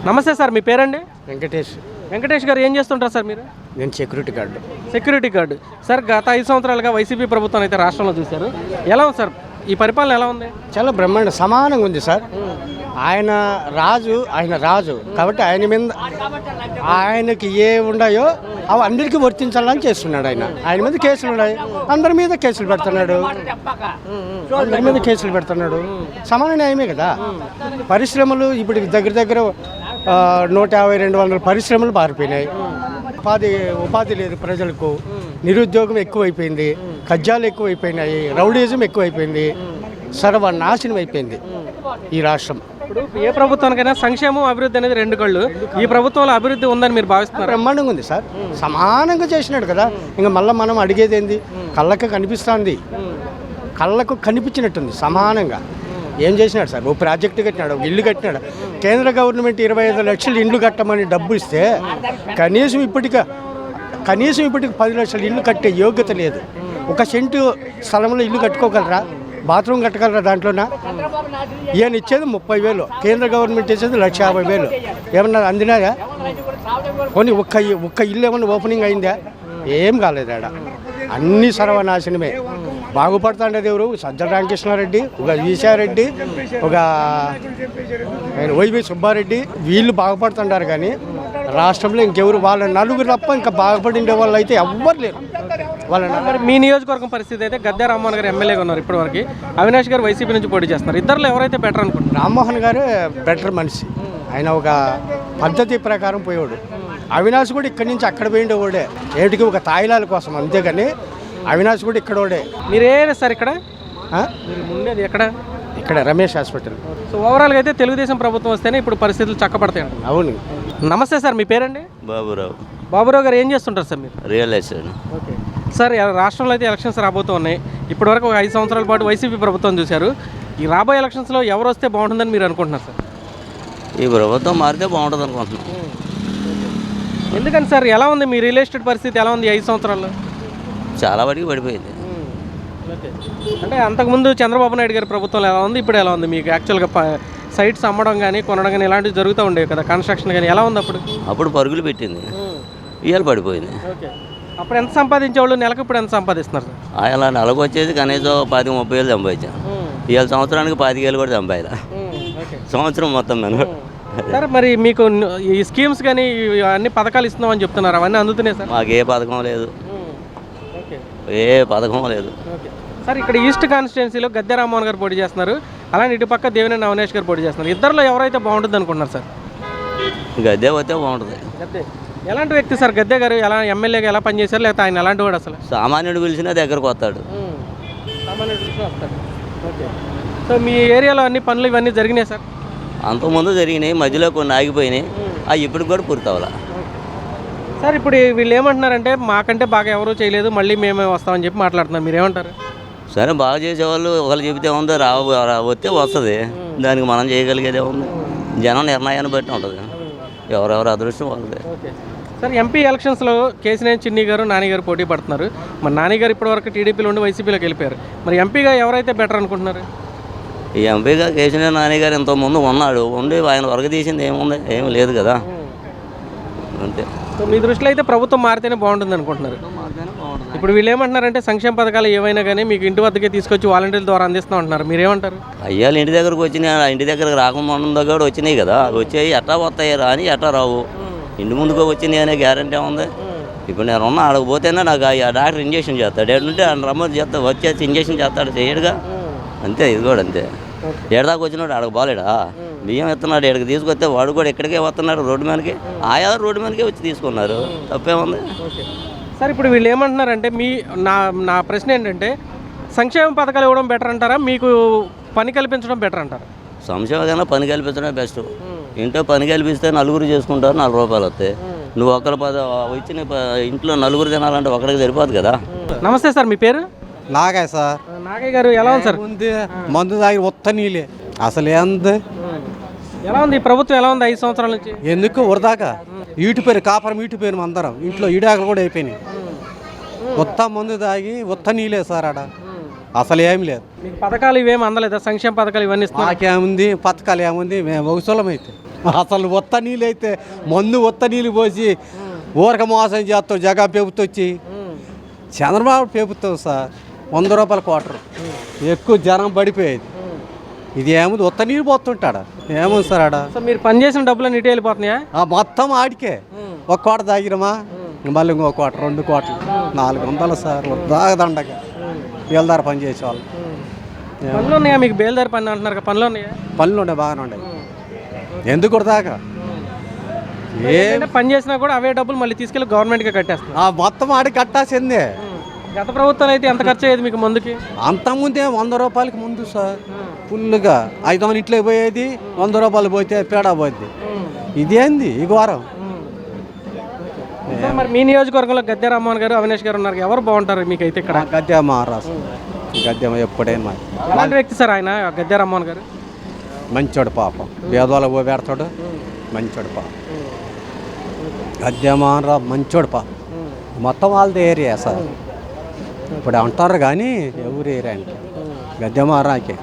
నమస్తే సార్, మీ పేరండి? వెంకటేష్. వెంకటేష్ గారు ఏం చేస్తుంటారు సార్ మీరు? నేను సెక్యూరిటీ గార్డు. సార్ గత 5 సంవత్సరాలుగా వైసీపీ ప్రభుత్వం అయితే రాష్ట్రంలో చూశారు. ఎలా ఉంది సార్ ఈ పరిపాలన, ఎలా ఉంది? చాలా బ్రహ్మాండ సమానంగా ఉంది సార్. ఆయన రాజు కాబట్టి ఆయన మీద ఆయనకి ఏ ఉన్నాయో అవి అందరికీ వర్తించాలని చేస్తున్నాడు. ఆయన మీద కేసులు ఉన్నాయి, అందరి మీద కేసులు పెడుతున్నాడు. సమాన న్యాయమే కదా. పరిశ్రమలు ఇప్పుడు దగ్గర 150-200 పరిశ్రమలు మారిపోయినాయి. ఉపాధి లేదు ప్రజలకు, నిరుద్యోగం ఎక్కువైపోయింది, కజ్జాలు ఎక్కువైపోయినాయి, రౌడీజం ఎక్కువైపోయింది, సర్వనాశనం అయిపోయింది ఈ రాష్ట్రం. ఇప్పుడు ఏ ప్రభుత్వానికైనా సంక్షేమం అభివృద్ధి అనేది 2 కళ్ళు. ఈ ప్రభుత్వంలో అభివృద్ధి ఉందని మీరు భావిస్తున్నారు? బ్రహ్మాండంగా ఉంది సార్, సమానంగా చేసినాడు కదా. ఇంకా మళ్ళీ మనం అడిగేది ఏంది? కళ్ళకు కనిపిస్తుంది, కళ్ళకు కనిపించినట్టుంది సమానంగా. ఏం చేసినాడు సార్? ఓ ప్రాజెక్టు కట్టినాడు, ఒక ఇల్లు కట్టినాడు. కేంద్ర గవర్నమెంట్ 25 లక్షలు ఇండ్లు కట్టమని డబ్బు ఇస్తే కనీసం ఇప్పటికి 10 లక్షల ఇల్లు కట్టే యోగ్యత లేదు. 1 సెంటు స్థలంలో ఇల్లు కట్టుకోగలరా? బాత్రూమ్ కట్టగలరా? దాంట్లోనా? ఈయన ఇచ్చేది 30,000, కేంద్ర గవర్నమెంట్ ఇచ్చేది 1,50,000. ఏమన్నా అందినాయా? కొన్ని ఒక్క ఇల్లు ఏమన్నా ఓపెనింగ్ అయిందా? ఏం కాలేదు ఆడ. అన్నీ సర్వనాశనమే. బాగుపడుతుండేది ఎవరు? సజ్జల రామకృష్ణారెడ్డి, ఒక ఈశారెడ్డి, ఒక వైవి సుబ్బారెడ్డి, వీళ్ళు బాగుపడుతుంటారు. కానీ రాష్ట్రంలో ఇంకెవరు వాళ్ళ నలుగురు తప్ప ఇంకా బాగుపడిండే వాళ్ళు అయితే ఎవ్వరు లేరు. మరి మీ నియోజకవర్గం పరిస్థితి అయితే గద్దె రామ్మోహన్ గారు ఎమ్మెల్యేగా ఉన్నారు ఇప్పటివరకు, అవినాష్ గారు వైసీపీ నుంచి పోటీ చేస్తున్నారు. ఇద్దరులో ఎవరైతే బెటర్ అనుకుంటున్నారు? రామ్మోహన్ గారు బెటర్ మనిషి. ఆయన ఒక పద్ధతి ప్రకారం పోయాడు. అవినాష్ కూడా ఇక్కడి నుంచి అక్కడ పోయిండేవాడే, ఏటికి ఒక తాయిలాల కోసం, అంతేగాని అవినాష్ కూడా ఇక్కడోడే. మీరే సార్ ఇక్కడ ఉండేది ఇక్కడ రమేష్ హాస్పిటల్. సో ఓవరాల్గా అయితే తెలుగుదేశం ప్రభుత్వం వస్తేనే ఇప్పుడు పరిస్థితులు చక్కబడతాయి. అవును. నమస్తే సార్, మీ పేరండి? బాబురావు గారు ఏం చేస్తుంటారు సార్ మీరు? Real estate. ఓకే సార్, రాష్ట్రంలో అయితే ఎలక్షన్స్ రాబోతూ ఉన్నాయి. ఇప్పటివరకు ఒక 5 సంవత్సరాల పాటు వైసీపీ ప్రభుత్వం చూశారు. ఈ రాబోయే ఎలక్షన్స్లో ఎవరు వస్తే బాగుంటుందని మీరు అనుకుంటున్నారు సార్? ఈ ప్రభుత్వం మారితే బాగుంటుంది అనుకుంటున్నాను. ఎందుకని సార్? ఎలా ఉంది మీ రియల్ ఎస్టేట్ పరిస్థితి, ఎలా ఉంది 5 సంవత్సరాల్లో? చాలా వాటికి పడిపోయింది. అంటే అంతకుముందు చంద్రబాబు నాయుడు గారి ప్రభుత్వంలో ఎలా ఉంది, ఇప్పుడు ఎలా ఉంది? మీకు యాక్చువల్గా సైట్స్ అమ్మడం కానీ కొనడం కానీ ఇలాంటివి జరుగుతూ ఉండేవి కదా, కన్స్ట్రక్షన్ కానీ ఎలా ఉంది అప్పుడు పరుగులు పెట్టింది, ఇవాళ పడిపోయింది. ఓకే, అప్పుడు ఎంత సంపాదించేవాళ్ళు, నెలకు ఇప్పుడు ఎంత సంపాదిస్తున్నారు సార్? అలా నెలకు వచ్చేది కనీసం 10-30 సంపాదించాను. ఇవాళ సంవత్సరానికి 25,000 కూడా సంపాదించాలి, సంవత్సరం మొత్తం నేను. సార్ మరి మీకు ఈ స్కీమ్స్ కానీ అన్ని పథకాలు ఇస్తున్నామని చెప్తున్నారు, అవన్నీ అందుతున్నాయి సార్? మాకు ఏ పథకం లేదు, ఏ పథకం లేదు. సార్ ఇక్కడ ఈస్ట్ కాన్స్టిట్యున్సీలో గద్దె రామ్మోహన్ గారు పోటీ చేస్తున్నారు, అలానే ఇటు పక్క దేవినేని అవినాష్ గారు పోటీ చేస్తున్నారు. ఇద్దరిలో ఎవరైతే బాగుంటుంది అనుకుంటున్నారు సార్? గద్దె వస్తే బాగుంటుంది. గద్దె ఎలాంటి వ్యక్తి సార్? గద్దె గారు ఎలా ఎమ్మెల్యేగా ఎలా పనిచేశారు, లేకపోతే ఆయన ఎలాంటి వాడు అసలు? సామాన్యుడు పిలిచినా దగ్గరకు వస్తాడు. ఓకే, సో మీ ఏరియాలో అన్ని పనులు ఇవన్నీ జరిగినాయి సార్? అంతకుముందు జరిగినాయి, మధ్యలో కొన్ని ఆగిపోయినాయి, అవి ఇప్పటికి కూడా పూర్తి అవ్వాలి. సార్ ఇప్పుడు వీళ్ళు ఏమంటున్నారంటే మాకంటే బాగా ఎవరూ చేయలేదు, మళ్ళీ మేమే వస్తామని చెప్పి మాట్లాడుతున్నారు, మీరు ఏమంటారు? సరే, బాగా చేసేవాళ్ళు ఒకళ్ళు చెబితే ఉందో వస్తే వస్తుంది, దానికి మనం చేయగలిగేదే ఉంది. జనం నిర్ణయాన్ని బట్టి ఉంటుంది, ఎవరెవరు అదృష్టం వాళ్ళదే. సార్ ఎంపీ ఎలక్షన్స్లో కేసినేని చిన్ని గారు, నాని గారు పోటీ పడుతున్నారు. మరి నాని గారు ఇప్పటివరకు టీడీపీలో ఉండి వైసీపీలోకి వెళ్ళిపోయారు. మరి ఎంపీగా ఎవరైతే బెటర్ అనుకుంటున్నారు? ఈ ఎంపీగా కేసినేని నాని గారు ఇంతకుముందు ఉన్నాడు, ఉండి ఆయన వరకు తీసింది ఏముంది? ఏమి లేదు కదా, అంతే. సో మీ దృష్టిలో అయితే ప్రభుత్వం మారితేనే బాగుంటుంది అనుకుంటున్నారు. ఇప్పుడు వీళ్ళు ఏమంటున్నారంటే సంక్షేమ పథకాలు ఏవైనా కానీ మీకు ఇంటి వద్దకే తీసుకొచ్చి వాలంటీర్ల ద్వారా అందిస్తాం అంటున్నారు, మీరేమంటారు? అయ్యాలు ఇంటి దగ్గరకు వచ్చినాయి, ఇంటి దగ్గరకు రాకుండా కూడా వచ్చినాయి కదా, వచ్చాయి ఎట్టా వస్తాయి రాని ఎట్టా రావు, ఇంటి ముందుకు వచ్చినాయి అనే గ్యారంటీ ఉంది. ఇప్పుడు నేను ఉన్నా ఆడకపోతేనే నాకు ఆ డాక్టర్ ఇంజక్షన్ చేస్తాడు, ఏంటంటే ఆయన రమ్మని చేస్తా వచ్చేసి ఇంజక్షన్ చేస్తాడు, చేయడుగా, అంతే. ఇది కూడా అంతే. ఏడదాకా వచ్చినాడు ఆడకు బాలేడా, బియ్యం ఎత్తున్నాడు, ఎక్కడికి తీసుకొస్తే వాడు కూడా ఇక్కడికే వస్తున్నాడు, రోడ్డు మీదకి, ఆయా రోడ్డు మీదకే వచ్చి తీసుకున్నారు, తప్పేముంది? సార్ ఇప్పుడు వీళ్ళు ఏమంటున్నారంటే నా ప్రశ్న ఏంటంటే సంక్షేమ పథకాలు ఇవ్వడం బెటర్ అంటారా, మీకు పని కల్పించడం బెటర్ అంటారా? సంక్షేమ పని కల్పించడమే బెస్ట్. ఇంట్లో పని కల్పిస్తే నలుగురు చేసుకుంటారు, 4 రూపాయలు వస్తాయి. నువ్వు ఒకరు వచ్చిన ఇంట్లో నలుగురు తినాలంటే ఒకరికి సరిపోదు కదా. నమస్తే సార్, మీ పేరు? నాగయ్య సార్. నాగయ్య గారు ఎలా ఉంది సార్? మందు తాగి ఒత్త నీళ్ళే అసలు ఏంది. ఎలా ఉంది ఈ ప్రభుత్వం, ఎలా ఉంది 5 సంవత్సరాల నుంచి? ఎందుకు వరదాకా ఈటిపోయారు, కాపురం ఈటిపోయాను, అందరం ఇంట్లో ఈడాకలు కూడా అయిపోయినాయి. ఒత్త మందు తాగి ఒత్త నీళ్ళే సార్ ఆడ. అసలు ఏం లేదు. మీకు పథకాలు ఇవేమి అందలేదా? సంక్షేమ పథకాలు ఇవన్నీ ఇస్తున్నారు. మాకేముంది పథకాలు ఏముంది, మేము ఒకసలమైతే అసలు ఒత్త నీళ్ళు అయితే మందు ఒత్త నీళ్ళు పోసి ఊరక మోసం చేస్తాం. జగన్ ప్రభుత్వం వచ్చి చంద్రబాబు ప్రభుత్వం సార్ 100 రూపాయల క్వార్టర్ ఎక్కువ జనం పడిపోయేది. ఇది ఏముంది ఒత్త నీళ్ళు పోతుంటాడా, ఏముంది సార్ ఆడ. సో మీరు పని చేసిన డబ్బులు ఇటు వెళ్ళిపోతున్నాయా? మొత్తం ఆడికే ఒక కోట తాగిరమా, మళ్ళీ ఇంకో కోట 2 కోట్లు 400 సార్ దాగదండగా బేల్దార పని చేసేవాళ్ళు. పనులు ఉన్నాయా మీకు? బేల్దారి పని అంటున్నారు కదా, పనులు ఉన్నాయా? పనులు ఉండే బాగానే ఉండే, ఎందుకు దాకా ఏంటంటే పని చేసినా కూడా అవే డబ్బులు మళ్ళీ తీసుకెళ్ళి గవర్నమెంట్గా కట్టేస్తున్నారు. మొత్తం ఆడి కట్టాల్సిందే. గత ప్రభుత్వాలు అయితే ఎంత ఖర్చు అయ్యేది మీకు ముందుకి? అంతకుముందే 100 రూపాయలకి ముందు సార్ ఫుల్గా 500 ఇంట్లో పోయేది, 100 రూపాయలు పోతే పేడ పోద్ది. ఇదేంది ఈ ఘోరం. సో మరి మీ నియోజకవర్గంలో గద్దె రామ్మోహన్ గారు, అవినాష్ గారు ఉన్నారు, ఎవరు బాగుంటారు మీకైతే ఇక్కడ? గద్దె మహారాష్ట్ర గద్దె ఎప్పుడైనా ఎలాంటి వ్యక్తి సార్ ఆయన గద్దె రామ్మోహన్ గారు? మంచోడు పాపం, పేదవాళ్ళ పో పెడతాడు, మంచోడు పాపం. గద్దె మహారావు మంచోడు పాపం. మొత్తం వాళ్ళది ఏరియా సార్. ఇప్పుడు అంటారు కానీ ఎవరు ఏరియా అంటే గద్దె మహారాకే.